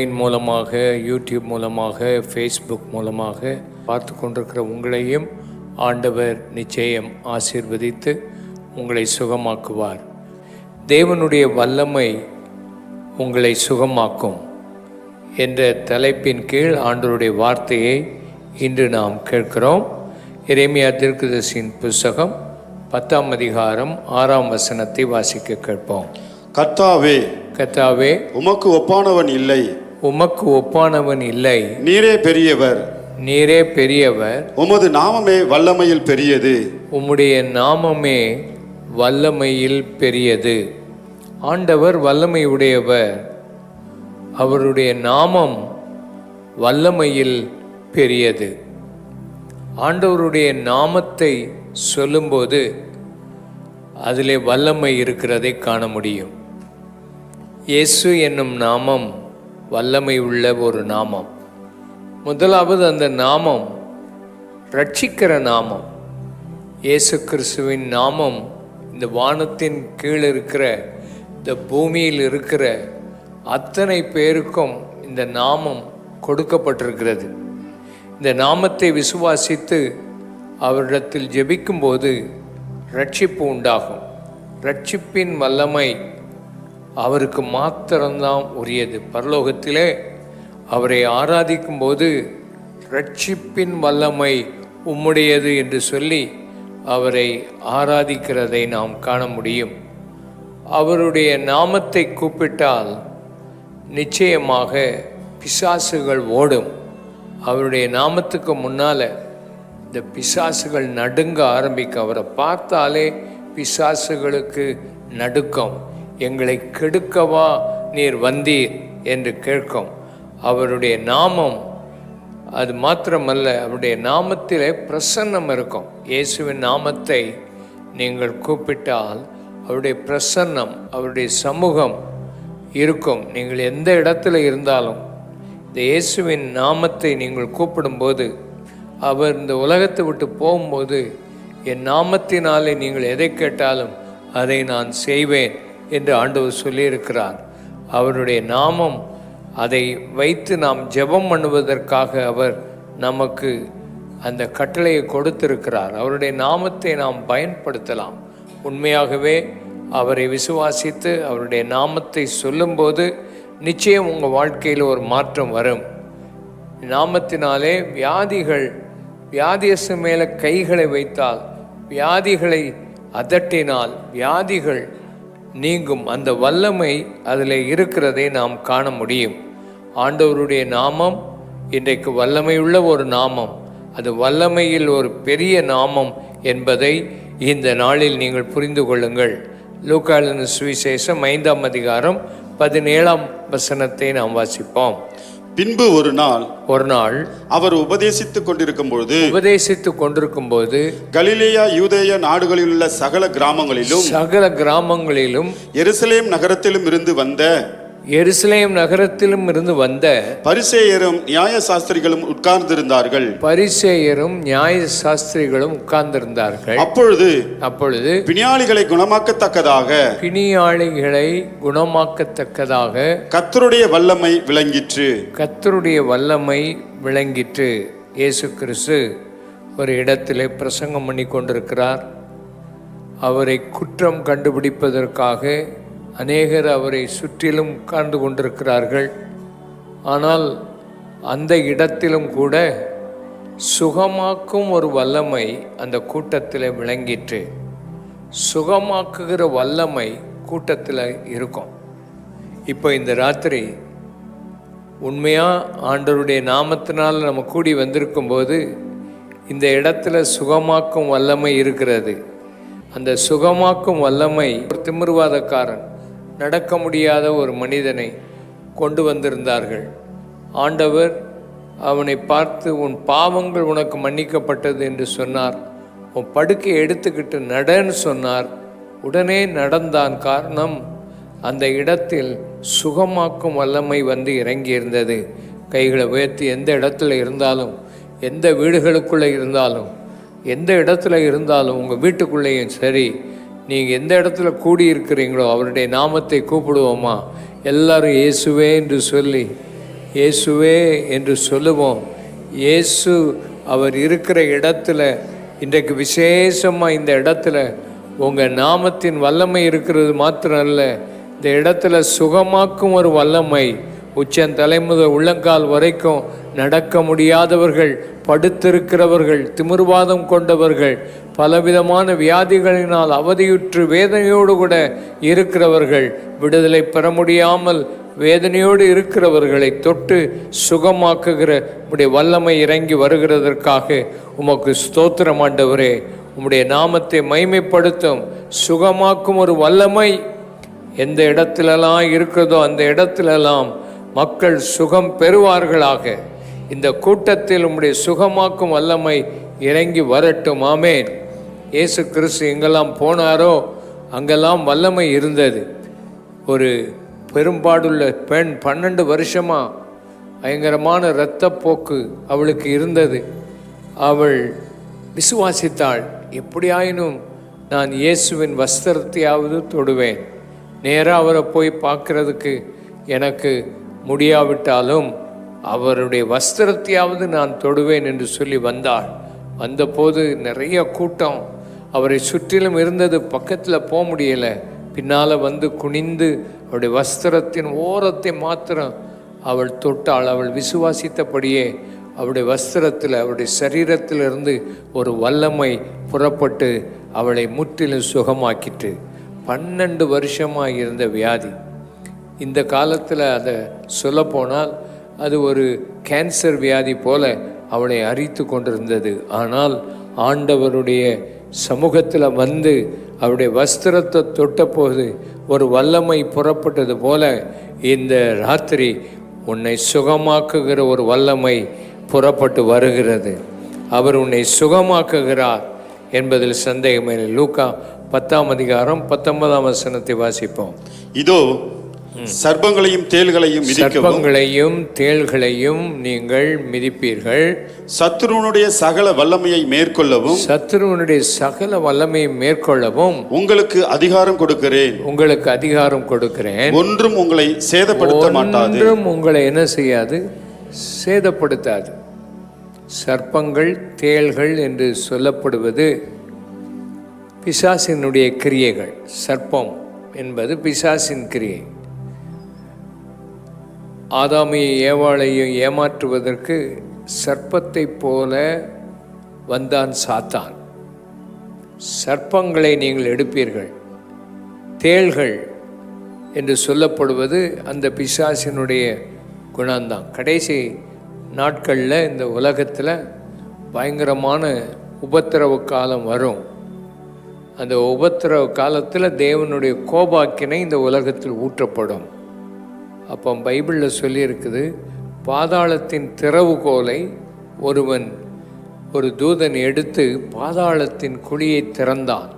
Online மூலமாக, YouTube மூலமாக, Facebook மூலமாக பார்த்து கொண்டிருக்கிற உங்களையும் ஆண்டவர் நிச்சயம் ஆசீர்வதித்து உங்களை சுகமாக்குவார். தேவனுடைய வல்லமை உங்களை சுகமாக்கும் என்ற தலைப்பின் கீழ் ஆண்டவருடைய வார்த்தையை இன்று நாம் கேட்கிறோம். எரேமியா தீர்க்கதரிசியின் புத்தகம் 10ஆம் அதிகாரம் 6ஆம் வசனத்தை வாசிக்க கேட்போம். கர்த்தாவே, கர்த்தாவே, உமக்கு ஒப்பானவன் இல்லை, உமக்கு ஒப்பானவன் இல்லை. நீரே பெரியவர், நீரே பெரியவர். உமது நாமமே வல்லமையில் பெரியது, உம்முடைய நாமமே வல்லமையில் பெரியது. ஆண்டவர் வல்லமை உடையவர், அவருடைய நாமம் வல்லமையில் பெரியது. ஆண்டவருடைய நாமத்தை சொல்லும்போது அதிலே வல்லமை இருக்கிறதை காண முடியும். இயேசு என்னும் நாமம் வல்லமை உள்ள ஒரு நாமம். முதலாவது அந்த நாமம் ரட்சிக்கிற நாமம். இயேசு கிறிஸ்துவின் நாமம் இந்த வானத்தின் கீழ் இருக்கிற, இந்த பூமியில் இருக்கிற அத்தனை பேருக்கும் இந்த நாமம் கொடுக்கப்பட்டிருக்கிறது. இந்த நாமத்தை விசுவாசித்து அவரிடத்தில் ஜெபிக்கும்போது ரட்சிப்பு உண்டாகும். ரட்சிப்பின் வல்லமை அவருக்கு மாத்திரம்தான் உரியது. பரலோகத்திலே அவரை ஆராதிக்கும்போது ரட்சிப்பின் வல்லமை உம்முடையது என்று சொல்லி அவரை ஆராதிக்கிறதை நாம் காண முடியும். அவருடைய நாமத்தை கூப்பிட்டால் நிச்சயமாக பிசாசுகள் ஓடும். அவருடைய நாமத்துக்கு முன்னால் இந்த பிசாசுகள் நடுங்க ஆரம்பிக்கும். அவரை பார்த்தாலே பிசாசுகளுக்கு நடுக்கம். எங்களை கெடுக்கவா நீர் வந்தீர் என்று கேட்கும். அவருடைய நாமம் அது மாத்திரமல்ல, அவருடைய நாமத்திலே பிரசன்னம் இருக்கும். இயேசுவின் நாமத்தை நீங்கள் கூப்பிட்டால் அவருடைய பிரசன்னம், அவருடைய சமூகம் இருக்கும். நீங்கள் எந்த இடத்துல இருந்தாலும் இந்த இயேசுவின் நாமத்தை நீங்கள் கூப்பிடும்போது, அவர் இந்த உலகத்தை விட்டு போகும்போது, என் நாமத்தினாலே நீங்கள் எதை கேட்டாலும் அதை நான் செய்வேன் என்று ஆண்டவர் சொல்லியிருக்கிறார். அவருடைய நாமம், அதை வைத்து நாம் ஜெபம் பண்ணுவதற்காக அவர் நமக்கு அந்த கட்டளையை கொடுத்திருக்கிறார். அவருடைய நாமத்தை நாம் பயன்படுத்தலாம். உண்மையாகவே அவரை விசுவாசித்து அவருடைய நாமத்தை சொல்லும்போது நிச்சயம் உங்கள் வாழ்க்கையில் ஒரு மாற்றம் வரும். நாமத்தினாலே வியாதியசு மேலே கைகளை வைத்தால், வியாதிகளை அதட்டினால் வியாதிகள் நீங்கும். அந்த வல்லமை அதில் இருக்கிறதை நாம் காண முடியும். ஆண்டவருடைய நாமம் இன்றைக்கு வல்லமையுள்ள ஒரு நாமம். அது வல்லமையில் ஒரு பெரிய நாமம் என்பதை இந்த நாளில் நீங்கள் புரிந்து கொள்ளுங்கள். லூக்கா எழுதின சுவிசேஷம் 5ஆம் அதிகாரம் 17ஆம் வசனத்தை நாம் வாசிப்போம். பின்பு ஒரு நாள் அவர் உபதேசித்துக் கொண்டிருக்கும் போது கலிலேயா யூதேய நாடுகளில் உள்ள சகல கிராமங்களிலும் எருசலேம் நகரத்திலும் இருந்து வந்த பரிசேயரும் நியாய சாஸ்திரிகளும் உட்கார்ந்திருந்தார்கள். அப்பொழுது பிணியாளிகளை குணமாக்கத்தக்கதாக கர்த்தருடைய வல்லமை விளங்கிற்று. இயேசு கிறிஸ்து ஒரு இடத்திலே பிரசங்கம் பண்ணி கொண்டிருக்கிறார். அவரை குற்றம் கண்டுபிடிப்பதற்காக அநேகர் அவரை சுற்றிலும் உட்கார்ந்து கொண்டிருக்கிறார்கள். ஆனால் அந்த இடத்திலும் கூட சுகமாக்கும் ஒரு வல்லமை அந்த கூட்டத்தில் விளங்கிற்று. சுகமாக்குகிற வல்லமை கூட்டத்தில் இருக்கும். இப்போ இந்த ராத்திரி உண்மையாக ஆண்டவருடைய நாமத்தினால் நம்ம கூடி வந்திருக்கும்போது இந்த இடத்துல சுகமாக்கும் வல்லமை இருக்கிறது. அந்த சுகமாக்கும் வல்லமை ஒரு திமிர்வாதக்காரன், நடக்க முடியாத ஒரு மனிதனை கொண்டு வந்திருந்தார்கள். ஆண்டவர் அவனை பார்த்து, உன் பாவங்கள் உனக்கு மன்னிக்கப்பட்டது என்று சொன்னார். உன் படுக்கையை எடுத்துக்கிட்டு நடன்னு சொன்னார். உடனே நடந்தான். காரணம், அந்த இடத்தில் சுகமாக்கும் வல்லமை வந்து இறங்கி இருந்தது. கைகளை உயர்த்தி எந்த இடத்துல இருந்தாலும், எந்த வீடுகளுக்குள்ளே இருந்தாலும், எந்த இடத்துல இருந்தாலும், உங்கள் வீட்டுக்குள்ளேயும் சரி, நீங்கள் எந்த இடத்துல கூடியிருக்கிறீங்களோ அவருடைய நாமத்தை கூப்பிடுவோமா? எல்லாரும் இயேசுவே என்று சொல்லி இயேசுவே என்று சொல்லுவோம். இயேசு அவர் இருக்கிற இடத்துல இன்றைக்கு விசேஷமாக இந்த இடத்துல உங்கள் நாமத்தின் வல்லமை இருக்கிறது மாத்திரம் அல்ல, இந்த இடத்துல சுகமாக்கும் ஒரு வல்லமை. உச்சந்தலை முதல் உள்ளங்கால் வரைக்கும் நடக்க முடியாதவர்கள், படுத்திருக்கிறவர்கள், திமிர்வாதம் கொண்டவர்கள், பலவிதமான வியாதிகளினால் அவதியுற்று வேதனையோடு கூட இருக்கிறவர்கள், விடுதலை பெற முடியாமல் வேதனையோடு இருக்கிறவர்களை தொட்டு சுகமாக்குகிற உம்முடைய வல்லமை இறங்கி வருகிறதற்காக உமக்கு ஸ்தோத்திரம் ஆண்டவரே. உம்முடைய நாமத்தை மைமைப்படுத்தும் சுகமாக்கும் ஒரு வல்லமை எந்த இடத்திலெல்லாம் இருக்கிறதோ அந்த இடத்திலெல்லாம் மக்கள் சுகம் பெறுவார்களாக. இந்த கூட்டத்தில் உம்முடைய சுகமாக்கும் வல்லமை இறங்கி வரட்டும். ஆமேன். இயேசு கிறிஸ்து எங்கெல்லாம் போனாரோ அங்கெல்லாம் வல்லமை இருந்தது. ஒரு பெரும்பாடுள்ள பெண் 12 வருஷமாக பயங்கரமான இரத்தப்போக்கு அவளுக்கு இருந்தது. அவள் விசுவாசித்தாள், எப்படியாயினும் நான் இயேசுவின் வஸ்திரத்தையாவது தொடுவேன், நேராக அவரை போய் பார்க்கறதுக்கு எனக்கு முடியாவிட்டாலும் அவருடைய வஸ்திரத்தையாவது நான் தொடுவேன் என்று சொல்லி வந்தாள். வந்தபோது நிறைய கூட்டம் அவரை சுற்றிலும் இருந்தது. பக்கத்தில் போக முடியலை. பின்னால் வந்து குனிந்து அவருடைய வஸ்திரத்தின் ஓரத்தை மாத்திரம் அவள் தொட்டாள். அவள் விசுவாசித்தபடியே அவருடைய வஸ்திரத்தில், அவருடைய சரீரத்திலிருந்து ஒரு வல்லமை புறப்பட்டு அவளை முற்றிலும் சுகமாக்கிட்டு. 12 வருஷமாக இருந்த வியாதி. இந்த காலத்தில் அதை சொல்லப்போனால் அது ஒரு கேன்சர் வியாதி போல அவளை அரித்து கொண்டிருந்தது. ஆனால் ஆண்டவருடைய சமூகத்தில் வந்து அவருடைய வஸ்திரத்தை தொட்டபோது ஒரு வல்லமை புறப்பட்டது போல இந்த ராத்திரி உன்னை சுகமாக்குகிற ஒரு வல்லமை புறப்பட்டு வருகிறது. அவர் உன்னை சுகமாக்குகிறார் என்பதில் சந்தேகமில்லை. லூக்கா 10ஆம் அதிகாரம் 19ஆம் வசனத்தை வாசிப்போம். இதோ சர்ப்பங்களையும் தேள்களையும் நீங்கள் மிதிப்பீர்கள், சத்துருவனுடைய சகல வல்லமையை மேற்கொள்ளவும் உங்களுக்கு அதிகாரம் கொடுக்கிறேன், ஒன்றும் உங்களை சேதப்படுத்த மாட்டாது. ஒன்றும் உங்களை என்ன செய்யாது? சேதப்படுத்தாது. சர்ப்பங்கள், தேள்கள் என்று சொல்லப்படுவது பிசாசினுடைய கிரியைகள். சர்ப்பம் என்பது பிசாசின் கிரியை. ஆதாமையும் ஏவாளையும் ஏமாற்றுவதற்கு சர்ப்பத்தை போல வந்தான் சாத்தான். சர்ப்பங்களை நீங்கள் எடுப்பீர்கள். தேள்கள் என்று சொல்லப்படுவது அந்த பிசாசினுடைய குணம்தான். கடைசி நாட்களில் இந்த உலகத்தில் பயங்கரமான உபத்திரவ காலம் வரும். அந்த உபத்திரவ காலத்தில் தேவனுடைய கோபாக்கினை இந்த உலகத்தில் ஊற்றப்படும். அப்போ பைபிளில் சொல்லியிருக்குது, பாதாளத்தின் திறவுகோலை ஒரு தூதன் எடுத்து பாதாளத்தின் குழியை திறந்தான்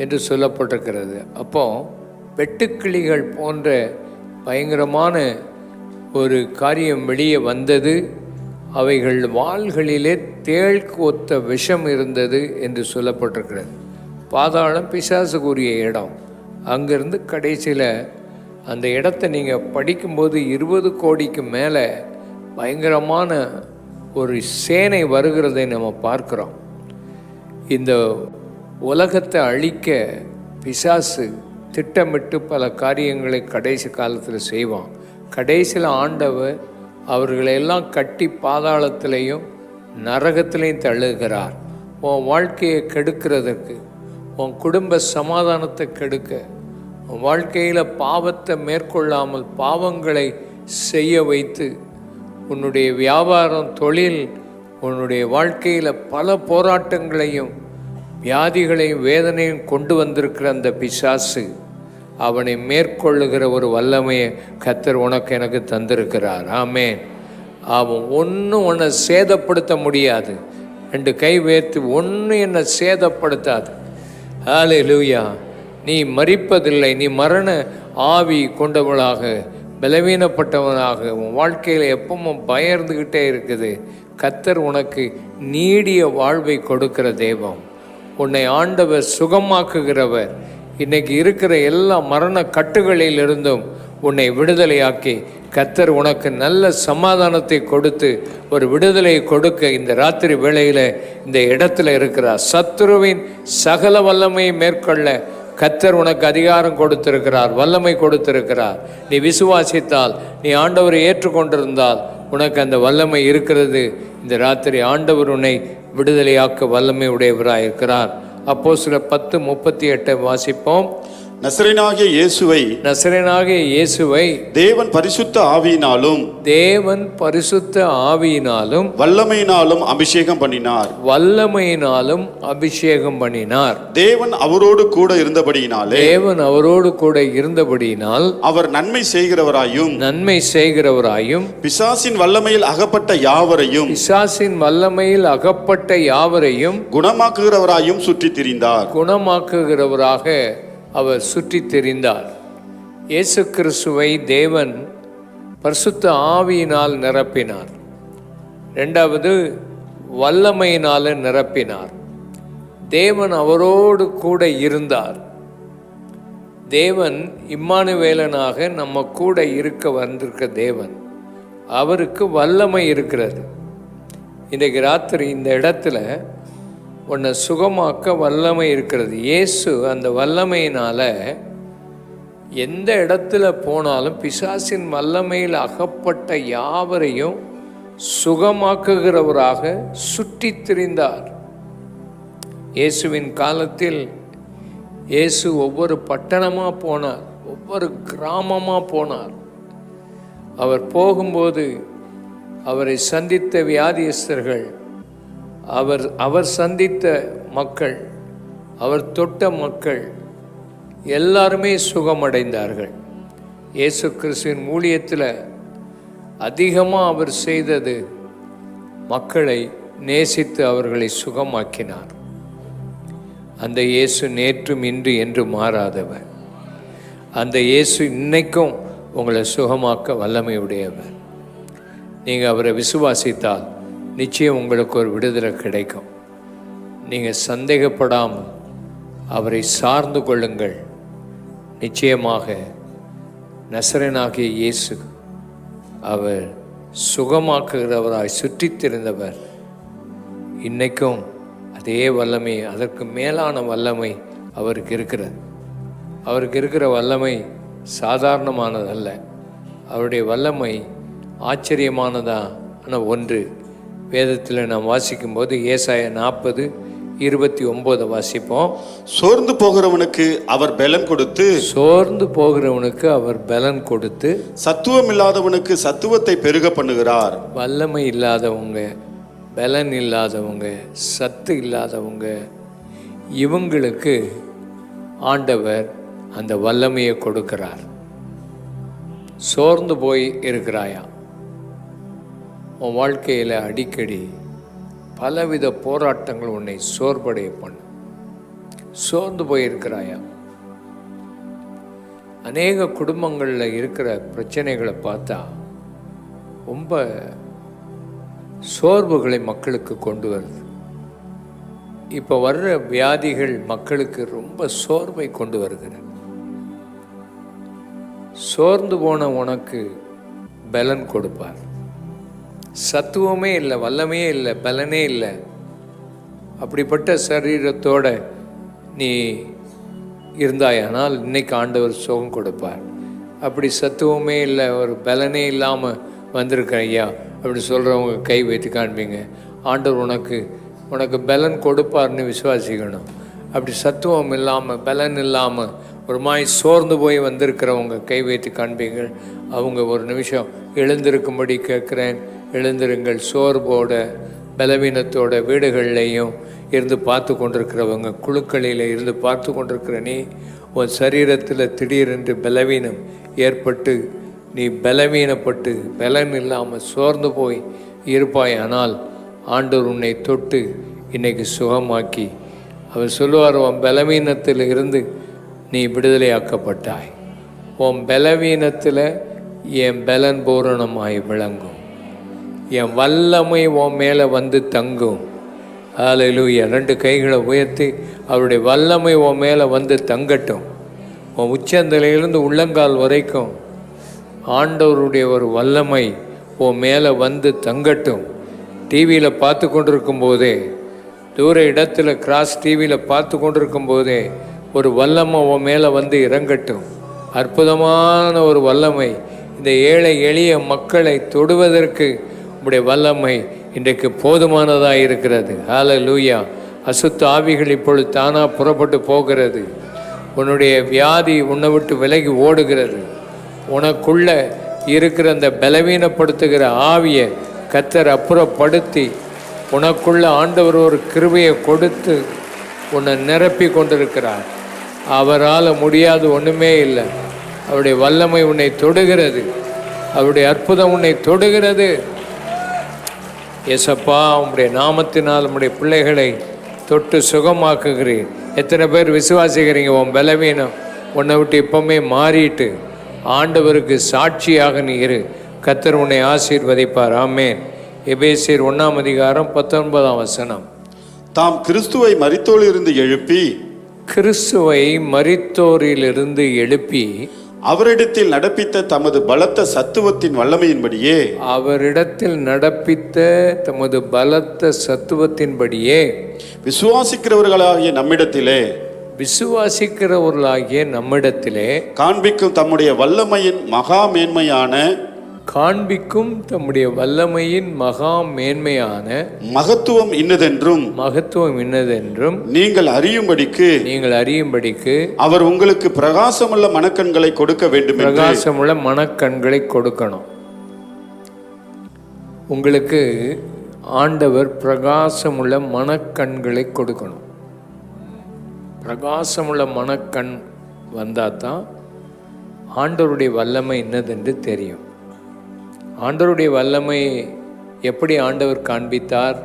என்று சொல்லப்பட்டிருக்கிறது. அப்போ வெட்டுக்கிளிகள் போன்ற பயங்கரமான ஒரு காரியம் வெளியே வந்தது. அவைகள் வாள்களிலே தேள்க்கு ஒத்த விஷம் இருந்தது என்று சொல்லப்பட்டிருக்கிறது. பாதாளம் பிசாசுக்குரிய இடம். அங்கேருந்து கடைசியில் அந்த இடத்த நீங்கள் படிக்கும்போது 20 கோடிக்கு மேலே பயங்கரமான ஒரு சேனை வருகிறதை நம்ம பார்க்குறோம். இந்த உலகத்தை அழிக்க பிசாசு திட்டமிட்டு பல காரியங்களை கடைசி காலத்தில் செய்வான். கடைசியில் ஆண்டவர் அவர்களெல்லாம் கட்டி பாதாளத்திலையும் நரகத்திலையும் தள்ளுகிறார். உன் வாழ்க்கையை கெடுக்கிறதுக்கு, உன் குடும்ப சமாதானத்தை கெடுக்க, உன் வாழ்க்கையில் பாவத்தை மேற்கொள்ளாமல் பாவங்களை செய்ய வைத்து உன்னுடைய வியாபாரம், தொழில், உன்னுடைய வாழ்க்கையில் பல போராட்டங்களையும் வியாதிகளையும் வேதனையும் கொண்டு வந்திருக்கிற அந்த பிசாசு அவனை மேற்கொள்ளுகிற ஒரு வல்லமையை கர்த்தர் உனக்கு எனக்கு தந்திருக்கிறார். ஆமென். அவன் ஒன்றும் உன்னை சேதப்படுத்த முடியாது. 2 கை வேர்த்து ஒன்றும் என்னை சேதப்படுத்தாது. ஹல்லேலூயா. நீ மரிப்பதில்லை. நீ மரண ஆவி கொண்டவளாக, பலவீனப்பட்டவனாக உன் வாழ்க்கையில் எப்பவும் பயந்துக்கிட்டே இருக்குது. கர்த்தர் உனக்கு நீடிய வாழ்வை கொடுக்கிற தெய்வம். உன்னை ஆண்டவர் சுகமாக்குகிறவர். இன்னைக்கு இருக்கிற எல்லா மரண கட்டுகளிலிருந்தும் உன்னை விடுதலையாக்கி கர்த்தர் உனக்கு நல்ல சமாதானத்தை கொடுத்து ஒரு விடுதலை கொடுக்க இந்த ராத்திரி வேளையில் இந்த இடத்துல இருக்கிறார். சத்துருவின் சகல வல்லமையை மேற்கொள்ள கர்த்தர் உனக்கு அதிகாரம் கொடுத்திருக்கிறார், வல்லமை கொடுத்திருக்கிறார். நீ விசுவாசித்தால், நீ ஆண்டவரை ஏற்றுக்கொண்டிருந்தால் உனக்கு அந்த வல்லமை இருக்கிறது. இந்த ராத்திரி ஆண்டவர் உன்னை விடுதலையாக்க வல்லமை உடையவராக இருக்கிறார். அப்போஸ்தலர் 10:38 வாசிப்போம். நசரேயனாகிய இயேசுவை தேவன் பரிசுத்த ஆவியினாலும் வல்லமையினாலும் அபிஷேகம் பண்ணினார். தேவன் அவரோடு கூட இருந்தபடியினால் அவர் நன்மை செய்கிறவராயும் பிசாசின் வல்லமையில் அகப்பட்ட யாவரையும் குணமாக்குகிறவராயும் சுற்றித் திரிந்தார். அவர் சுற்றித் திரிந்தார். இயேசு கிறிஸ்துவை தேவன் பரிசுத்த ஆவியினால் நிரப்பினார். இரண்டாவது, வல்லமையினால் நிரப்பினார். தேவன் அவரோடு கூட இருந்தார். தேவன் இம்மானுவேலனாக நம்ம கூட இருக்க வந்திருக்க தேவன், அவருக்கு வல்லமை இருக்கிறது. இன்றைக்கு ராத்திரி இந்த இடத்துல உன்னை சுகமாக்க வல்லமை இருக்கிறது. இயேசு அந்த வல்லமையினால் எந்த இடத்துல போனாலும் பிசாசின் வல்லமையில் அகப்பட்ட யாவரையும் சுகமாக்குகிறவராக சுற்றித் திரிந்தார். இயேசுவின் காலத்தில் இயேசு ஒவ்வொரு பட்டணமாக போனார், ஒவ்வொரு கிராமமாக போனார். அவர் போகும்போது அவரை சந்தித்த வியாதியஸ்தர்கள், அவர் சந்தித்த மக்கள், அவர் தொட்ட மக்கள் எல்லாருமே சுகமடைந்தார்கள். இயேசு கிறிஸ்துவின் ஊழியத்தில் அதிகமாக அவர் செய்தது மக்களை நேசித்து அவர்களை சுகமாக்கினார். அந்த இயேசு நேற்றும் இன்று என்று மாறாதவர். அந்த இயேசு இன்னைக்கும் உங்களை சுகமாக்க வல்லமை உடையவர். நீங்கள் அவரை விசுவாசித்தால் நிச்சயம் உங்களுக்கு ஒரு விடுதலை கிடைக்கும். நீங்கள் சந்தேகப்படாமல் அவரை சார்ந்து கொள்ளுங்கள். நிச்சயமாக நசரேயனாகிய இயேசு அவர் சுகமாக்குகிறவராய் சுற்றித் திரிந்தவர். இன்னைக்கும் அதே வல்லமை, அதற்கு மேலான வல்லமை அவருக்கு இருக்கிறது. அவருக்கு இருக்கிற வல்லமை சாதாரணமானதல்ல. அவருடைய வல்லமை ஆச்சரியமானதான ஒன்று. வேதத்தில் நாம் வாசிக்கும்போது ஏசாயா 40:29 வாசிப்போம். சோர்ந்து போகிறவனுக்கு அவர் பலன் கொடுத்து சத்துவம் இல்லாதவனுக்கு சத்துவத்தை பெருக பண்ணுகிறார். வல்லமை இல்லாதவங்க, பலன் இல்லாதவங்க, சத்து இல்லாதவங்க, இவங்களுக்கு ஆண்டவர் அந்த வல்லமையை கொடுக்கிறார். சோர்ந்து போய் இருக்கிறாயா? உன் வாழ்க்கையில் அடிக்கடி பலவித போராட்டங்கள் உன்னை சோர்வடைய பண்ணும். சோர்ந்து போயிருக்கிறாயா? அநேக குடும்பங்களில் இருக்கிற பிரச்சனைகளை பார்த்தா ரொம்ப சோர்வுகளை மக்களுக்கு கொண்டு வருது. இப்போ வர்ற வியாதிகள் மக்களுக்கு ரொம்ப சோர்வை கொண்டு வருகிறது. சோர்ந்து போன உனக்கு பலன் கொடுப்பார். சத்துவமே இல்லை, வல்லமையே இல்லை, பலனே இல்லை. அப்படிப்பட்ட சரீரத்தோட நீ இருந்தாயானால் இன்னைக்கு ஆண்டவர் சுகம் கொடுப்பார். அப்படி சத்துவமே இல்லை, ஒரு பலனே இல்லாமல் வந்திருக்க ஐயா அப்படி சொல்கிறவங்க கை வைத்து காண்பீங்க. ஆண்டவர் உனக்கு பலன் கொடுப்பார்னு விசுவாசிக்கணும். அப்படி சத்துவம் இல்லாமல், பலன் இல்லாமல் ஒரு மாதிரி சோர்ந்து போய் வந்திருக்கிறவங்க கை வைத்து காண்பீங்கள். அவங்க ஒரு நிமிஷம் எழுந்திருக்கும்படி கேட்குறேன். எழுந்திருங்கள். சோர்வோட, பலவீனத்தோட வீடுகள்லையும் இருந்து பார்த்து கொண்டிருக்கிறவங்க, குழுக்களில் இருந்து பார்த்து கொண்டிருக்கிற நீ, உன் சரீரத்தில் திடீரென்று பலவீனம் ஏற்பட்டு நீ பலவீனப்பட்டு பலன் இல்லாமல் சோர்ந்து போய் இருப்பாய். ஆனால் ஆண்டவர் உன்னை தொட்டு இன்னைக்கு சுகமாக்கி அவர் சொல்லுவார், உன் பலவீனத்தில் இருந்து நீ விடுதலையாக்கப்பட்டாய். உன் பலவீனத்தில் என் பலன் பூரணமாய் விளங்கும். என் வல்லமை உன் மேலே வந்து தங்கும். ஹல்லேலூயா. 2 கைகளை உயர்த்தி அவருடைய வல்லமை உன் மேலே வந்து தங்கட்டும். உன் உச்சந்தலையிலிருந்து உள்ளங்கால் வரைக்கும் ஆண்டவருடைய ஒரு வல்லமை உன் மேலே வந்து தங்கட்டும். டிவியில் பார்த்து கொண்டிருக்கும் போதே, தூர இடத்துல கிராஸ் டிவியில் பார்த்து கொண்டிருக்கும் போதே ஒரு வல்லமை உன் மேலே வந்து இறங்கட்டும். அற்புதமான ஒரு வல்லமை இந்த ஏழை எளிய மக்களை தொடுவதற்கு உம்முடைய வல்லமை இன்றைக்கு போதுமானதாக இருக்கிறது. ஹல்லேலூயா. அசுத்த ஆவிகள் இப்பொழுது தானாக புறப்பட்டு போகிறது. உன்னுடைய வியாதி உன்னை விட்டு விலகி ஓடுகிறது. உனக்குள்ள இருக்கிற அந்த பலவீனப்படுத்துகிற ஆவியை கர்த்தர் அப்புறப்படுத்தி உனக்குள்ள ஆண்டவர் ஒரு கிருபையை கொடுத்து உன்னை நிரப்பி கொண்டிருக்கிறார். அவரால் முடியாது ஒன்றுமே இல்லை. அவருடைய வல்லமை உன்னை தொடுகிறது. அவருடைய அற்புதம் உன்னை தொடுகிறது. ஏசப்பா, உம்முடைய நாமத்தினால் உம்முடைய பிள்ளைகளை தொட்டு சுகமாக்குகிறேன். எத்தனை பேர் விசுவாசிக்கிறீங்க? உன் பலவீனம் உன்னை விட்டு இப்பவுமே மாறிட்டு ஆண்டவருக்கு சாட்சியாக நீ இரு. கர்த்தர் உன்னை ஆசீர்வதிப்பார். ஆமென். எபேசியர் 1:19 தாம் கிறிஸ்துவை மரித்தோரிலிருந்து எழுப்பி, கிறிஸ்துவை மரித்தோரிலிருந்து எழுப்பி அவரிடத்தில் நடப்பித்த தமது பலத்த சத்துவத்தின் வல்லமையின்படியே, அவரிடத்தில் நடப்பித்த தமது பலத்த சத்துவத்தின்படியே விசுவாசிக்கிறவர்களாகிய நம்மிடத்திலே காண்பிக்கும் தம்முடைய வல்லமையின் மகா மேன்மையான மகத்துவம் இன்னதென்றும் நீங்கள் அறியும்படிக்கு அவர் உங்களுக்கு பிரகாசமுள்ள மனக்கண்களை கொடுக்க வேண்டும். பிரகாசமுள்ள மனக்கண்களை கொடுக்கணும். உங்களுக்கு ஆண்டவர் பிரகாசமுள்ள மனக்கண்களை கொடுக்கணும். பிரகாசமுள்ள மனக்கண் வந்தால் தான் ஆண்டவருடைய வல்லமை என்னதென்று தெரியும். ஆண்டவருடைய வல்லமை எப்படி ஆண்டவர் காண்பித்தார்?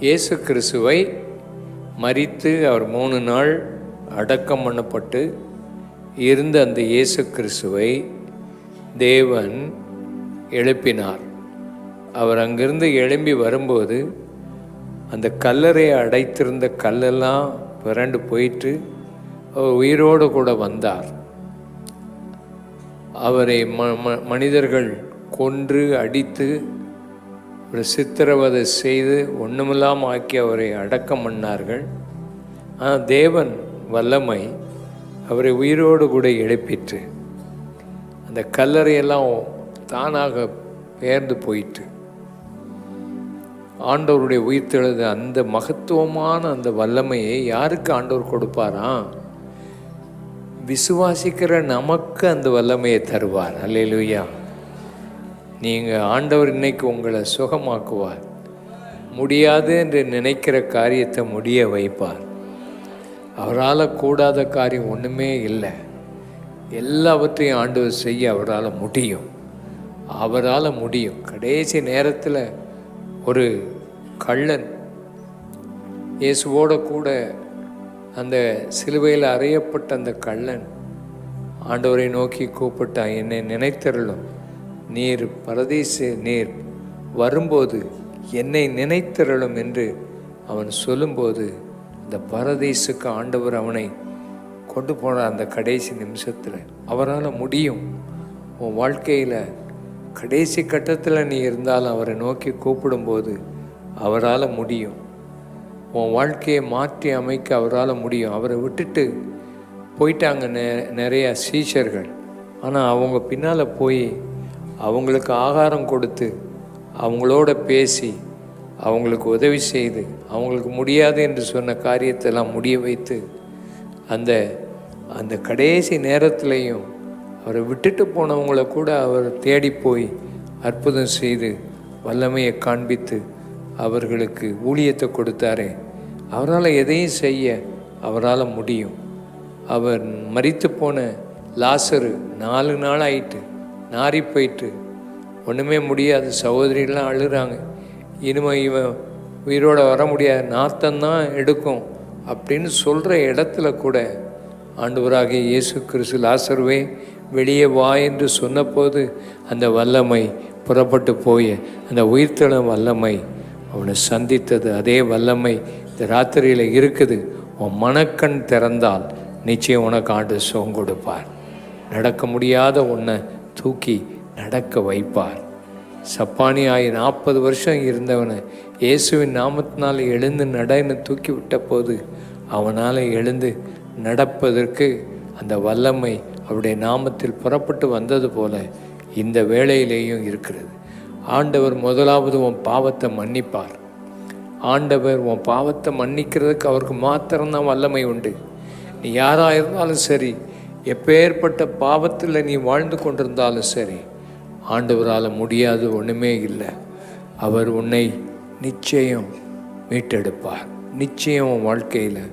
இயேசு கிறிஸ்துவை மரித்து அவர் 3 நாள் அடக்கம் பண்ணப்பட்டு இருந்த அந்த இயேசு கிறிஸ்துவை தேவன் எழுப்பினார். அவர் அங்கிருந்து எழும்பி வரும்போது அந்த கல்லறையை அடைத்திருந்த கல்லெல்லாம் பிறண்டு போயிட்டு அவர் உயிரோடு கூட வந்தார். அவரை மனிதர்கள் கொன்று அடித்து ஒரு சித்திரவதை செய்து ஒன்றுமில்லாமல் ஆக்கி அவரை அடக்கம் பண்ணார்கள். ஆனால் தேவன் வல்லமை அவரை உயிரோடு கூட எழுப்பிட்டு அந்த கல்லறையெல்லாம் தானாக பெயர்ந்து போயிட்டு ஆண்டவருடைய உயிர்த்தெழுத அந்த மகத்துவமான அந்த வல்லமையை யாருக்கு ஆண்டவர் கொடுப்பாராம்? விசுவாசிக்கிற நமக்கு அந்த வல்லமையை தருவார். அல்லேலூயா. நீங்கள் ஆண்டவர் இன்னைக்கு உங்களை சுகமாக்குவார். முடியாது என்று நினைக்கிற காரியத்தை முடிய வைப்பார். அவரால் கூடாத காரியம் ஒன்றுமே இல்லை. எல்லாவற்றையும் ஆண்டவர் செய்ய அவரால் முடியும். அவரால் முடியும். கடைசி நேரத்தில் ஒரு கள்ளன் இயேசுவோட கூட அந்த சிலுவையில் அறையப்பட்ட அந்த கள்ளன் ஆண்டவரை நோக்கி கூப்பிட்டான், என்னை நினைத்தருளும், நீர் நீர் வரும்போது என்னை நினைத்தருளும் என்று அவன் சொல்லும்போது அந்த பரதீசுக்கு ஆண்டவர் அவனை கொண்டு போனார். அந்த கடைசி நிமிஷத்தில் அவரால் முடியும். உன் வாழ்க்கையில் கடைசி கட்டத்தில் நீ இருந்தாலும் அவரை நோக்கி கூப்பிடும்போது அவரால் முடியும். உன் வாழ்க்கையை மாற்றி அமைக்க அவரால் முடியும். அவரை விட்டுட்டு போயிட்டாங்க நிறைய சீஷர்கள். ஆனால் அவங்க பின்னால் போய் அவங்களுக்கு ஆகாரம் கொடுத்து அவங்களோட பேசி அவங்களுக்கு உதவி செய்து அவங்களுக்கு முடியாது என்று சொன்ன காரியத்தெல்லாம் முடிய வைத்து அந்த அந்த கடைசி நேரத்துலையும் அவரை விட்டுட்டு போனவங்கள கூட அவர் தேடி போய் அற்புதம் செய்து வல்லமையை காண்பித்து அவர்களுக்கு ஊழியத்தை கொடுத்தாரே. அவரால் எதையும் செய்ய அவரால் முடியும். அவர் மரித்து போன லாசரு 4 நாள் ஆயிட்டு நாரி போயிட்டு ஒன்றுமே முடியாது. சகோதரிலாம் அழுகிறாங்க, இனிமேல் இவன் உயிரோடு வர முடியாது, நாத்தந்தான் எடுக்கும் அப்படின்னு சொல்கிற இடத்துல கூட ஆண்டவராகிய இயேசு கிறிஸ்து லாசருவே வெளியே வா என்று சொன்னபோது அந்த வல்லமை புறப்பட்டு போய் அந்த உயிர்த்தெழ வல்லமை அவனை சந்தித்தது. அதே வல்லமை இந்த ராத்திரியில் இருக்குது. உன் மனக்கண் திறந்தால் நிச்சயம் உனக்கு ஆண்டு சுகம் கொடுப்பார். நடக்க முடியாத ஒன்றை தூக்கி நடக்க வைப்பார். சப்பானியாய் 40 வருஷம் இருந்தவனை இயேசுவின் நாமத்தினால் எழுந்து நடன்னு தூக்கி விட்ட போது அவனால் எழுந்து நடப்பதற்கு அந்த வல்லமை அவருடைய நாமத்தில் புறப்பட்டு வந்தது போல இந்த வேளையிலேயும் இருக்கிறது. ஆண்டவர் முதலாவது உன் பாவத்தை மன்னிப்பார். ஆண்டவர் உன் பாவத்தை மன்னிக்கிறதுக்கு அவருக்கு மாத்திரம்தான் வல்லமை உண்டு. நீ யாராக இருந்தாலும் சரி, எப்பேற்பட்ட பாவத்தில் நீ வாழ்ந்து கொண்டிருந்தாலும் சரி, ஆண்டவரால் முடியாது ஒன்றுமே இல்லை. அவர் உன்னை நிச்சயம் மீட்டெடுப்பார். நிச்சயம் உன் வாழ்க்கையில்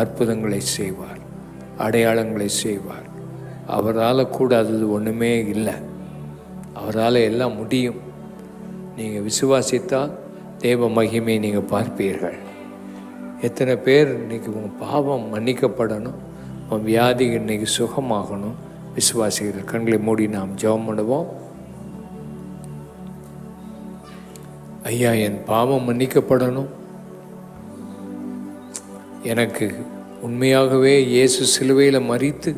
அற்புதங்களை செய்வார், அடையாளங்களை செய்வார். அவரால் கூடாதது ஒன்றுமே இல்லை. அவரால் எல்லாம் முடியும். நீங்கள் விசுவாசித்தால் தேவ மகிமையை நீங்கள் பார்ப்பீர்கள். எத்தனை பேர் இன்றைக்கி உன் பாவம் மன்னிக்கப்படணும், உன் வியாதி இன்றைக்கி சுகமாகணும் விசுவாசிகள்? கண்களை மூடி நாம் ஜெபம் பண்ணுவோம். ஐயா, என் பாவம் மன்னிக்கப்படணும். எனக்கு உண்மையாகவே இயேசு சிலுவையில் மரித்து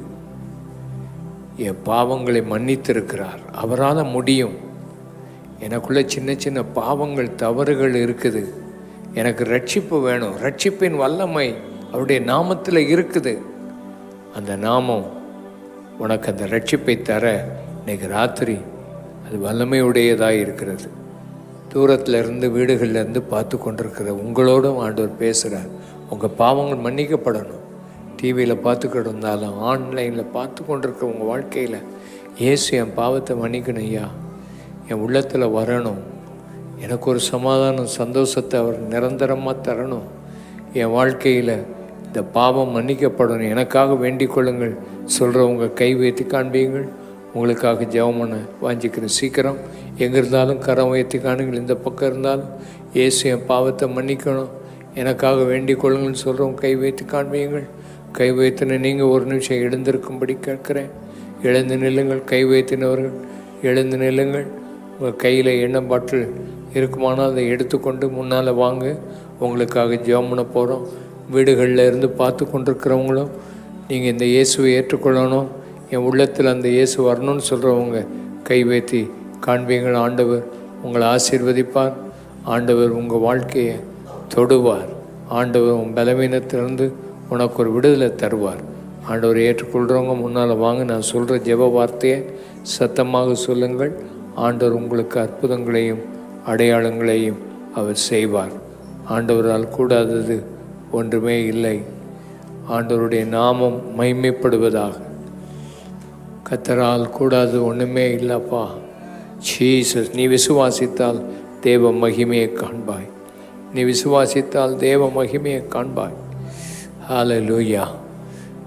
என் பாவங்களை மன்னித்திருக்கிறார். அவரால் முடியும். எனக்குள்ள சின்ன சின்ன பாவங்கள், தவறுகள் இருக்குது. எனக்கு ரட்சிப்பு வேணும். ரட்சிப்பின் வல்லமை அவருடைய நாமத்தில் இருக்குது. அந்த நாமம் உனக்கு அந்த ரட்சிப்பை தர இன்னைக்கு ராத்திரி அது வல்லமையுடையதாக இருக்கிறது. தூரத்தில் இருந்து, வீடுகளில் இருந்து பார்த்து கொண்டிருக்கிற உங்களோடும் ஆண்டவர் பேசுகிறார். உங்கள் பாவங்கள் மன்னிக்கப்படணும். டிவியில் பார்த்துக்கிட்டு இருந்தாலும், ஆன்லைனில் பார்த்து கொண்டிருக்கிற உங்கள் வாழ்க்கையில் இயேசு என் பாவத்தை மன்னிக்கணும் ஐயா, என் உள்ளத்தில் வரணும், எனக்கு ஒரு சமாதானம், சந்தோஷத்தை அவர் நிரந்தரமாக தரணும், என் வாழ்க்கையில் இந்த பாவம் மன்னிக்கப்படணும், எனக்காக வேண்டிக் கொள்ளுங்கள் சொல்கிறவங்க கை வைத்து காண்பீங்கள். உங்களுக்காக ஜெபம் பண்ண வாஞ்சிக்கிறேன். சீக்கிரம் எங்கே இருந்தாலும் கரம் வைத்து காணுங்கள். இந்த பக்கம் இருந்தாலும் இயேசு என் பாவத்தை மன்னிக்கணும், எனக்காக வேண்டிக் கொள்ளுங்கள்னு சொல்கிறவங்க கை வைத்து காண்பீங்கள். கை வைத்தின நீங்கள் ஒரு நிமிஷம் எழுந்திருக்கும்படி கேட்குறேன். எழுந்து நில்லுங்கள். கை வைத்தினவர்கள் எழுந்து நில்லுங்கள். உங்கள் கையில் எண்ணெய் பாட்டில் இருக்குமானால் அதை எடுத்துக்கொண்டு முன்னால் வாங்க. உங்களுக்காக ஜெபம் பண்ண போகிறோம். வீடுகளில் இருந்து பார்த்து கொண்டிருக்கிறவங்களும் நீங்கள் இந்த இயேசுவை ஏற்றுக்கொள்ளணும், என் உள்ளத்தில் அந்த இயேசு வரணும்னு சொல்கிறவங்க கை வைத்து காண்பீங்கள். ஆண்டவர் உங்களை ஆசீர்வதிப்பார். ஆண்டவர் உங்கள் வாழ்க்கையை தொடுவார். ஆண்டவர் உன் பலவீனத்திலிருந்து உனக்கு ஒரு விடுதலை தருவார். ஆண்டவர் ஏற்றுக்கொள்கிறவங்க முன்னால் வாங்க. நான் சொல்கிற ஜெப வார்த்தையை சத்தமாக சொல்லுங்கள். ஆண்டவர் உங்களுக்கு அற்புதங்களையும் அடையாளங்களையும் அவர் செய்வார். ஆண்டவரால் கூடாதது ஒன்றுமே இல்லை. ஆண்டவருடைய நாமம் மகிமைப்படுவதாக. கர்த்தரால் கூடாது ஒன்றுமே இல்லைப்பா. ஜீசஸ், நீ விசுவாசித்தால் தேவ மகிமையை காண்பாய். நீ விசுவாசித்தால் தேவ மகிமையை காண்பாய். ஹல்லேலூயா.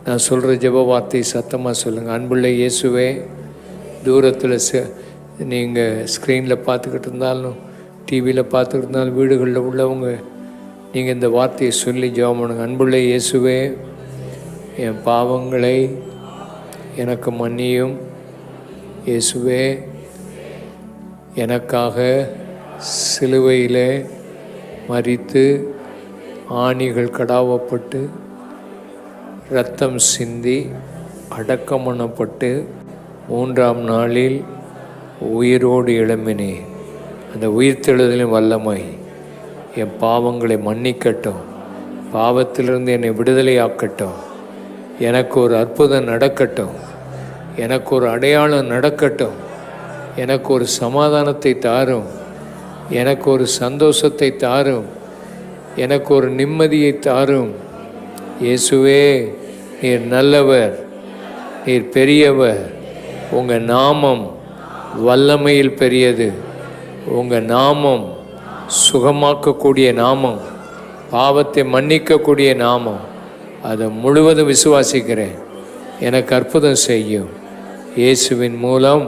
நான் சொல்கிற ஜெப வார்த்தை சத்தமாக சொல்லுங்கள். அன்புள்ள இயேசுவே, தூரத்தில் நீங்கள் ஸ்க்ரீனில் பார்த்துக்கிட்டு இருந்தாலும், டிவியில் பார்த்துக்கிட்டு இருந்தாலும், வீடுகளில் உள்ளவங்க நீங்கள் இந்த வார்த்தையை சொல்லி ஜெபம் பண்ணுங்க. அன்புள்ள இயேசுவே, என் பாவங்களை எனக்கு மன்னியும். இயேசுவே, எனக்காக சிலுவையில் மரித்து ஆணிகள் கடாவப்பட்டு இரத்தம் சிந்தி அடக்கம் பண்ணப்பட்டு 3ஆம் நாளில் உயிரோடு எழும்பினேன். அந்த உயிர்த்தெழுதலின் வல்லமை என் பாவங்களை மன்னிக்கட்டும், பாவத்திலிருந்து என்னை விடுதலையாக்கட்டும், எனக்கு ஒரு அற்புதம் நடக்கட்டும், எனக்கு ஒரு அடையாளம் நடக்கட்டும், எனக்கு ஒரு சமாதானத்தை தாரும், எனக்கு ஒரு சந்தோஷத்தை தாரும், எனக்கு ஒரு நிம்மதியை தாரும். இயேசுவே, நீர் நல்லவர், நீர் பெரியவர். உங்கள் நாமம் வல்லமையில் பெரியது. உங்கள் நாமம் சுகமாக்கக்கூடிய நாமம், பாவத்தை மன்னிக்கக்கூடிய நாமம். அதை முழுவதும் விசுவாசிக்கிறேன். எனக்கு அற்புதம் செய்யும். இயேசுவின் மூலம்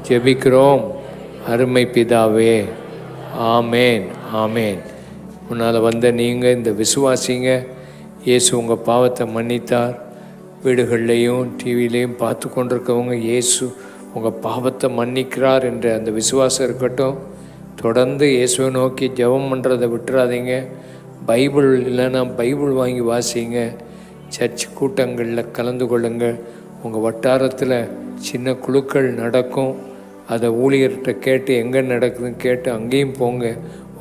ஜெபிக்கிறோம் அருமை பிதாவே. ஆமேன், ஆமேன். முன்னால் வந்த நீங்கள் இந்த விசுவாசிங்க. இயேசு உங்கள் பாவத்தை மன்னித்தார். வீடுகள்லேயும் டிவிலையும் பார்த்து கொண்டிருக்கவங்க இயேசு உங்கள் பாவத்தை மன்னிக்கிறார் என்ற அந்த விசுவாசம் இருக்கட்டும். தொடர்ந்து இயேசுவை நோக்கி ஜெபம் பண்ணுறதை விட்டுறாதீங்க. பைபிள் இல்லைன்னா பைபிள் வாங்கி வாசிங்க. சர்ச் கூட்டங்களில் கலந்து கொள்ளுங்கள். உங்கள் வட்டாரத்தில் சின்ன குழுக்கள் நடக்கும். அதை ஊழியர்கிட்ட கேட்டு எங்கே நடக்குதுன்னு கேட்டு அங்கேயும் போங்க.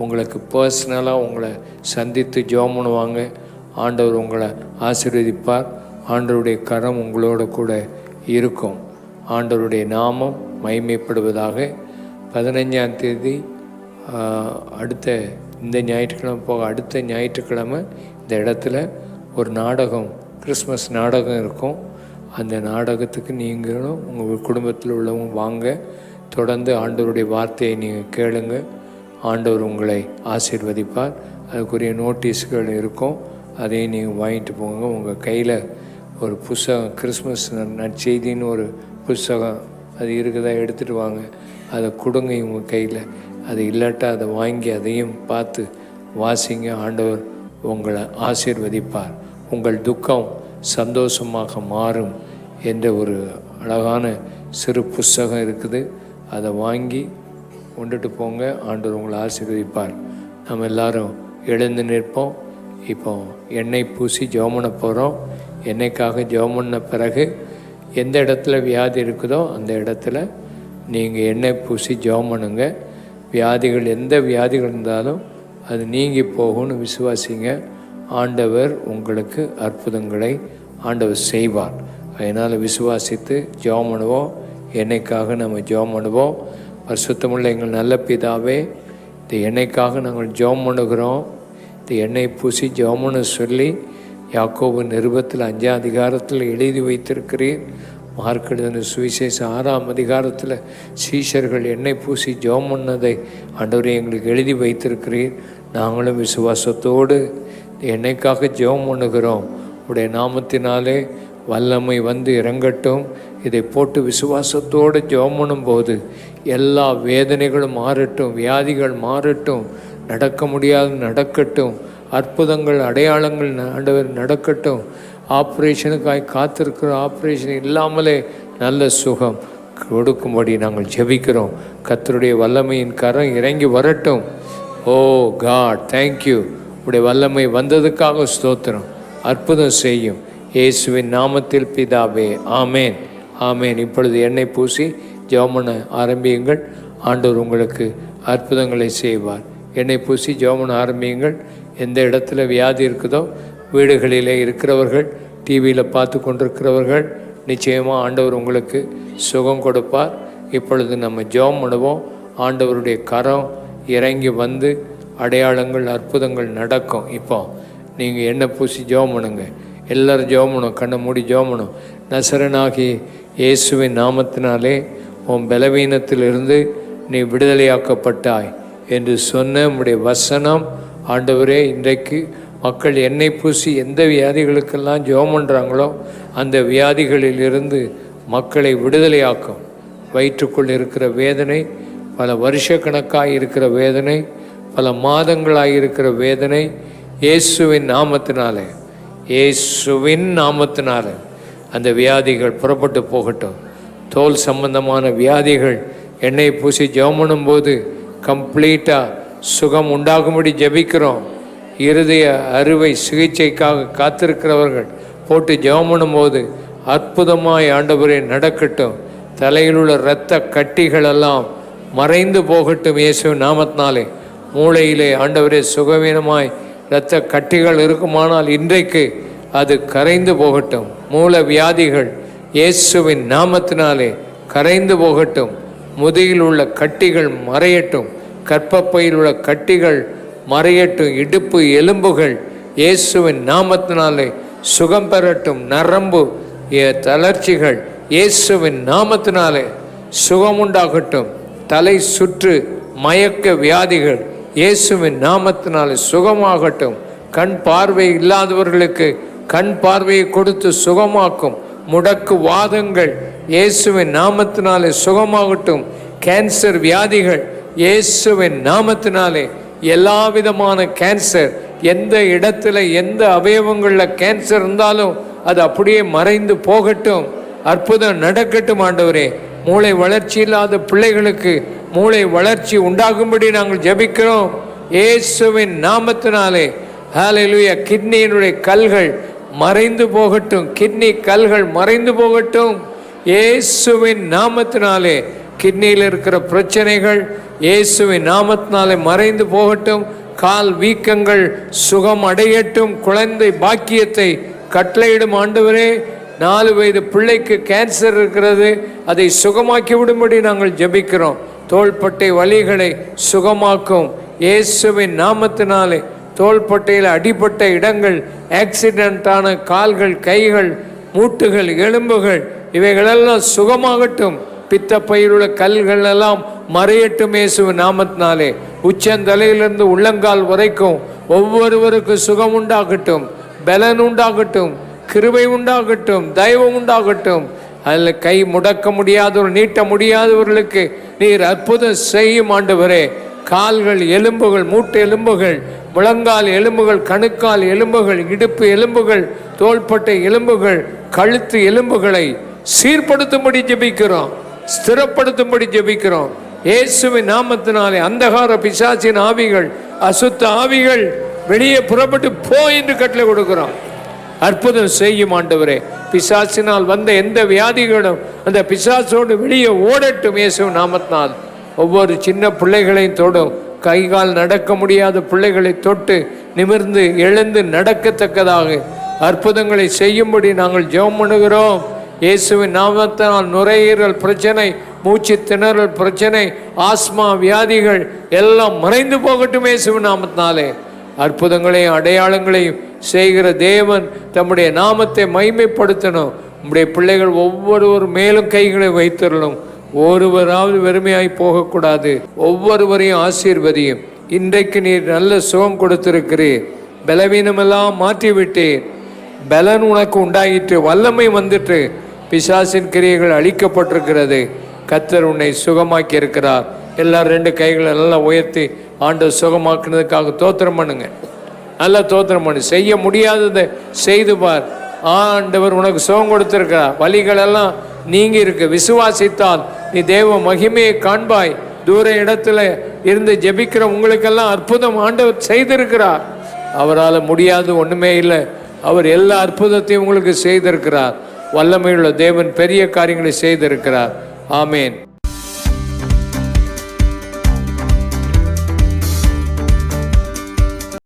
உங்களுக்கு பர்சனலாக உங்களை சந்தித்து ஜெபம் பண்ணுவாங்க. ஆண்டவர் உங்களை ஆசீர்வதிப்பார். ஆண்டவருடைய கரம் உங்களோட கூட இருக்கும். ஆண்டவருடைய நாமம் மகிமைப்படுவதாக. 15ஆம் தேதி அடுத்த இந்த ஞாயிற்றுக்கிழமை போக அடுத்த ஞாயிற்றுக்கிழமை இந்த இடத்துல ஒரு நாடகம், கிறிஸ்மஸ் நாடகம் இருக்கும். அந்த நாடகத்துக்கு நீங்களும் உங்கள் குடும்பத்தில் உள்ளவங்க வாங்க. தொடர்ந்து ஆண்டவருடைய வார்த்தையை நீங்கள் கேளுங்க. ஆண்டவர் உங்களை ஆசீர்வதிப்பார். அதுக்குரிய நோட்டீஸ்கள் இருக்கும், அதையும் நீங்கள் வாங்கிட்டு போங்க. உங்கள் கையில் ஒரு புஸ்தகம், கிறிஸ்மஸ் நற்செய்தின்னு ஒரு புஸ்தகம் அது இருக்குதா, எடுத்துகிட்டு வாங்க. அதை கொடுங்க உங்கள் கையில். அது இல்லாட்டா அதை வாங்கி அதையும் பார்த்து வாசிங்க. ஆண்டவர் உங்களை ஆசீர்வதிப்பார். உங்கள் துக்கம் சந்தோஷமாக மாறும் என்ற ஒரு அழகான சிறு புஸ்தகம் இருக்குது. அதை வாங்கி கொண்டுட்டு போங்க. ஆண்டவர் உங்களை ஆசீர்வதிப்பார். நம்ம எல்லாரும் எழுந்து நிற்போம். இப்போ எண்ணெய் பூசி ஜெபம் பண்ண போகிறோம். எண்ணெய்க்காக ஜெபம் பண்ண பிறகு எந்த இடத்துல வியாதி இருக்குதோ அந்த இடத்துல நீங்கள் எண்ணெய் பூசி ஜெபம் பண்ணுங்க. வியாதிகள், எந்த வியாதிகள் இருந்தாலும் அது நீங்கி போகும்னு விசுவாசிங்க. ஆண்டவர் உங்களுக்கு அற்புதங்களை ஆண்டவர் செய்வார். அதனால் விசுவாசித்து ஜெபம் பண்ணுவோம். எண்ணெய்க்காக நம்ம ஜெபம் பண்ணுவோம். பரிசுத்தமுள்ள எங்கள் நல்ல பிதாவே, இந்த எண்ணெய்க்காக நாங்கள் ஜெபம் பண்ணுகிறோம். இந்த எண்ணெய் பூசி ஜெபம் பண்ண சொல்லி யாக்கோபு நிருபத்தில் 5ஆம் அதிகாரத்தில் எழுதி வைத்திருக்கிறீர். மார்க் எழுதின சுவிசேஷம் 6ஆம் அதிகாரத்தில் சீஷர்கள் எண்ணெய் பூசி ஜெபம் பண்ணதை ஆண்டவரே எங்களுக்கு எழுதி வைத்திருக்கிறீர். நாங்களும் விசுவாசத்தோடு எண்ணெய்க்காக ஜெபம் பண்ணுகிறோம். உடைய நாமத்தினாலே வல்லமை வந்து இறங்கட்டும். இதை போட்டு விசுவாசத்தோடு ஜெபம் பண்ணும்போது எல்லா வேதனைகளும் மாறட்டும், வியாதிகள் மாறட்டும், நடக்க முடியாது நடக்கட்டும், அற்புதங்கள் அடையாளங்கள் ஆண்டவர் நடக்கட்டும். ஆப்ரேஷனுக்காக காத்திருக்கிற ஆப்ரேஷன் இல்லாமலே நல்ல சுகம் கொடுக்கும்படி நாங்கள் ஜெபிக்கிறோம். கர்த்தருடைய வல்லமையின் கரம் இறங்கி வரட்டும். ஓ காட், தேங்க்யூ. உடைய வல்லமை வந்ததுக்காக ஸ்தோத்திரம். அற்புதம் செய்யும் இயேசுவின் நாமத்தில் பிதாவே, ஆமேன், ஆமேன். இப்பொழுது எண்ணெய் பூசி ஜெபம் பண்ண ஆரம்பியுங்கள். ஆண்டவர் உங்களுக்கு அற்புதங்களை செய்வார். எண்ணெய் பூசி ஜெபம் பண்ண ஆரம்பியுங்கள். எந்த இடத்துல வியாதி இருக்குதோ, வீடுகளிலே இருக்கிறவர்கள், டிவியில் பார்த்து கொண்டிருக்கிறவர்கள், நிச்சயமாக ஆண்டவர் உங்களுக்கு சுகம் கொடுப்பார். இப்பொழுது நம்ம ஜெபம் பண்ணுவோம். ஆண்டவருடைய கரம் இறங்கி வந்து அடையாளங்கள் அற்புதங்கள் நடக்கும். இப்போ நீங்கள் எண்ணெய் பூசி ஜெபம் பண்ணுங்க. எல்லோரும் ஜெபம் பண்ணும். கண்ணை மூடி ஜெபம் பண்ணும். நசரனாகி இயேசுவின் நாமத்தினாலே உன் பலவீனத்திலிருந்து நீ விடுதலையாக்கப்பட்டாய் என்று சொன்ன உம்முடைய வசனம் ஆண்டவரே, இன்றைக்கு மக்கள் எண்ணெய் பூசி எந்த வியாதிகளுக்கெல்லாம் ஜெபம் பண்ணுறாங்களோ அந்த வியாதிகளிலிருந்து மக்களை விடுதலையாக்கும். வயிற்றுக்குள் இருக்கிற வேதனை, பல வருஷக்கணக்காக இருக்கிற வேதனை, பல மாதங்களாக இருக்கிற வேதனை, இயேசுவின் நாமத்தினாலே, இயேசுவின் நாமத்தினாலே அந்த வியாதிகள் புறப்பட்டு போகட்டும். தோல் சம்பந்தமான வியாதிகள் எண்ணெய் பூசி ஜெபம் பண்ணும்போது கம்ப்ளீட்டாக சுகம் உண்டாகும்படி ஜெபிக்கிறோம். இருதய அறுவை சிகிச்சைக்காக காத்திருக்கிறவர்கள் போட்டு ஜெபம் பண்ணும்போது அற்புதமாய் ஆண்டவரே நடக்கட்டும். தலையில் உள்ள இரத்த கட்டிகளெல்லாம் மறைந்து போகட்டும் இயேசுவின் நாமத்தினாலே. மூளையிலே ஆண்டவரே சுகவீனமாய் இரத்த கட்டிகள் இருக்குமானால் இன்றைக்கு அது கரைந்து போகட்டும். மூல வியாதிகள் இயேசுவின் நாமத்தினாலே கரைந்து போகட்டும். முதுகில் உள்ள கட்டிகள் மறையட்டும். கர்ப்பப்பையில் உள்ள கட்டிகள் மறையட்டும். இடுப்பு எலும்புகள் இயேசுவின் நாமத்தினாலே சுகம் பெறட்டும். நரம்பு தளர்ச்சிகள் இயேசுவின் நாமத்தினாலே சுகம் உண்டாகட்டும். தலை சுற்று மயக்க வியாதிகள் இயேசுவின் நாமத்தினாலே சுகமாகட்டும். கண் பார்வை இல்லாதவர்களுக்கு கண் பார்வையை கொடுத்து சுகமாக்கும். முடக்கு வாதங்கள் இயேசுவின் நாமத்தினாலே சுகமாகட்டும். கேன்சர் வியாதிகள் இயேசுவின் நாமத்தினாலே, எல்லா விதமான கேன்சர், எந்த இடத்துல எந்த அவயவங்களில் கேன்சர் இருந்தாலும் அது அப்படியே மறைந்து போகட்டும். அற்புதம் நடக்கட்டும் ஆண்டவரே. மூளை வளர்ச்சி இல்லாத பிள்ளைகளுக்கு மூளை வளர்ச்சி உண்டாகும்படி நாங்கள் ஜெபிக்கிறோம் இயேசுவின் நாமத்தினாலே. ஹல்லேலூயா. கிட்னியினுடைய கல்கள் மறைந்து போகட்டும். கிட்னி கல்கள் மறைந்து போகட்டும். இயேசுவின் நாமத்தினாலே கிட்னியில் இருக்கிற பிரச்சனைகள் இயேசுவின் நாமத்தினாலே மறைந்து போகட்டும். கால் வீக்கங்கள் சுகம் அடையட்டும். குழந்தை பாக்கியத்தை கட்டளையிடும் ஆண்டவரே. 4 வயது பிள்ளைக்கு கேன்சர் இருக்கிறது, அதை சுகமாக்கி விடும்படி நாங்கள் ஜெபிக்கிறோம். தோள்பட்டை வலிகளை சுகமாக்கும் இயேசுவின் நாமத்தினாலே. தோள்பட்டையில் அடிபட்ட இடங்கள், ஆக்சிடென்டான கால்கள், கைகள், மூட்டுகள், எலும்புகள் இவைகளெல்லாம் சுகமாகட்டும். பித்தப்பையில் உள்ள கல்கள் எல்லாம் மறையட்டும் இயேசுவின் நாமத்தினாலே. உச்சந்தலையிலிருந்து உள்ளங்கால் வரைக்கும் ஒவ்வொருவருக்கும் சுகம் உண்டாகட்டும், பலன் உண்டாகட்டும், கிருபை உண்டாகட்டும், தயவு உண்டாகட்டும். அதில் கை முடக்க முடியாதவர், நீட்ட முடியாதவர்களுக்கு நீர் அற்புதம் செய்யும் ஆண்டவரே. கால்கள், எலும்புகள், மூட்டு எலும்புகள், முழங்கால் எலும்புகள், கணுக்கால் எலும்புகள், இடுப்பு எலும்புகள், தோள்பட்டை எலும்புகள், கழுத்து எலும்புகளை சீர்படுத்தும்படி ஜெபிக்கிறோம், ஸ்திரப்படுத்தும்படி ஜெபிக்கிறோம் இயேசுவின் நாமத்தினாலே. அந்தகார பிசாசின் ஆவிகள், அசுத்த ஆவிகள் வெளியே புறப்பட்டு போ என்று கட்டளை கொடுக்கிறோம். அற்புதம் செய்யும் ஆண்டவரே. பிசாசினால் வந்த எந்த வியாதிகளும் அந்த பிசாசோடு வெளியே ஓடட்டும் இயேசுவின் நாமத்தினால். ஒவ்வொரு சின்ன பிள்ளைகளையும் தொடும். கை கால் நடக்க முடியாத பிள்ளைகளை தொட்டு நிமிர்ந்து எழுந்து நடக்கத்தக்கதாக அற்புதங்களை செய்யும்படி நாங்கள் ஜெபம் பண்ணுகிறோம் இயேசுவின் நாமத்தினால். நுரையீரல் பிரச்சனை, மூச்சு திணறல் பிரச்சனை, ஆஸ்மா வியாதிகள் எல்லாம் மறைந்து போகட்டும் இயேசுவின் நாமத்தினாலே. அற்புதங்களையும் அடையாளங்களையும் செய்கிற தேவன் தம்முடைய நாமத்தை மகிமைப்படுத்தணும். நம்முடைய பிள்ளைகள் ஒவ்வொருவர் மேலும் கைகளை வைத்திரணும். ஒருவராவது வெறுமையாய் போகக்கூடாது. ஒவ்வொருவரையும் ஆசீர்வதியும். இன்றைக்கு நீர் நல்ல சுகம் கொடுத்திருக்கிறீர். பலவீனமெல்லாம் மாற்றிவிட்டீர். பலன் உனக்கு உண்டாயிற்று, வல்லமை வந்துட்டு, பிசாசின் கிரியைகள் அழிக்கப்பட்டிருக்கிறது. கர்த்தர் உன்னை சுகமாக்கி இருக்கிறார். எல்லாரும் 2 கைகளை நல்லா உயர்த்தி ஆண்டவர் சுகமாக்குனதுக்காக தோத்திரம் பண்ணுங்க. நல்லா தோத்திரம் பண்ணு. செய்ய முடியாததை செய்து பார். ஆண்டவர் உனக்கு சுகம் கொடுத்திருக்கிறார். வலிகளெல்லாம் நீங்கி இருக்கு. விசுவாசித்தால் நீ தேவ மகிமையை காண்பாய். தூர இடத்துல இருந்து ஜெபிக்கிற உங்களுக்கெல்லாம் அற்புதம் ஆண்டவர் செய்திருக்கிறார். அவரால் முடியாது ஒண்ணுமே இல்லை. அவர் எல்லா அற்புதத்தையும் உங்களுக்கு செய்திருக்கிறார். வல்லமையுள்ள தேவன் பெரிய காரியங்களை செய்திருக்கிறார். ஆமேன்.